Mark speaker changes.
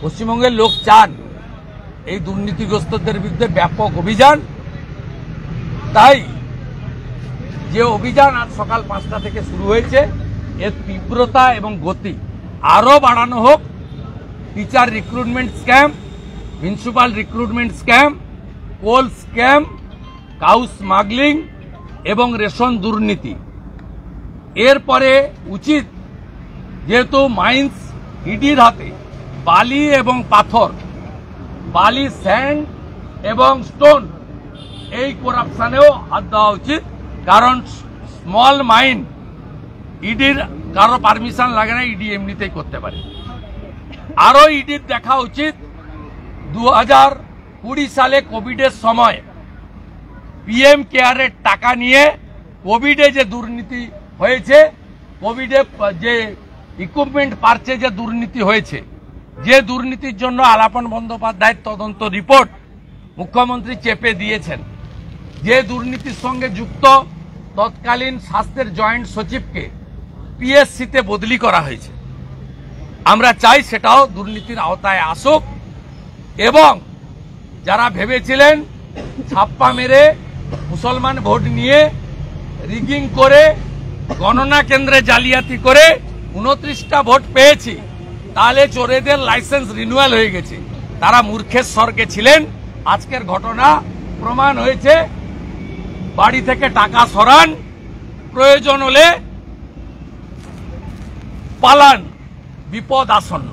Speaker 1: পশ্চিমবঙ্গের লোক চান এই দুর্নীতিগ্রস্তদের বিরুদ্ধে ব্যাপক অভিযান। তাই যে অভিযান আজ সকাল 5টা থেকে শুরু হয়েছে, এর তীব্রতা এবং গতি আরও বাড়ানো হোক। Teacher recruitment scam, principal recruitment scam, coal scam, cow smuggling এবং রেশন দুর্নীতি। এরপরে উচিত, যেহেতু মাইন্স ইডির হাতে বালি এবং পাথর, বালি, স্যান্ড এবং স্টোন, এই করাপশনেও হাত দেওয়া উচিত। কারণ স্মল মাইন ইডির কারো পারমিশন লাগে না, ইডি এমনিতেই করতে পারে। আরও ইডির দেখা উচিত 2020 সালে কোভিডের সময় পিএম কেয়ারের টাকা নিয়ে কোভিডে যে দুর্নীতি হয়েছে, কোভিডে যে ইকুইপমেন্ট পারচেজে দুর্নীতি হয়েছে, যে দুর্নীতির জন্য আলাপন বন্দ্যোপাধ্যায়ের তদন্ত রিপোর্ট মুখ্যমন্ত্রী চেপে দিয়েছেন, যে দুর্নীতির সঙ্গে যুক্ত তৎকালীন স্বাস্থ্যের জয়েন্ট সচিবকে পিএসসিতে বদলি করা হয়েছে। আমরা চাই সেটাও দুর্নীতির আওতায় আসুক এবং যারা ভেবেছিলেন ছাপ্পা মেরে মুসলমান ভোট নিয়ে রিগিং করে গণনা কেন্দ্রে জালিয়াতি করে 29টা ভোট পেয়েছি, তাহলে চোরেদের লাইসেন্স রিনিউয়াল হয়ে গেছে, তারা মূর্খের স্বর্গে ছিলেন। আজকের ঘটনা প্রমাণ হয়েছে। বাড়ি থেকে টাকা সরান, প্রয়োজন হলে পালান, বিপদ আসন্ন।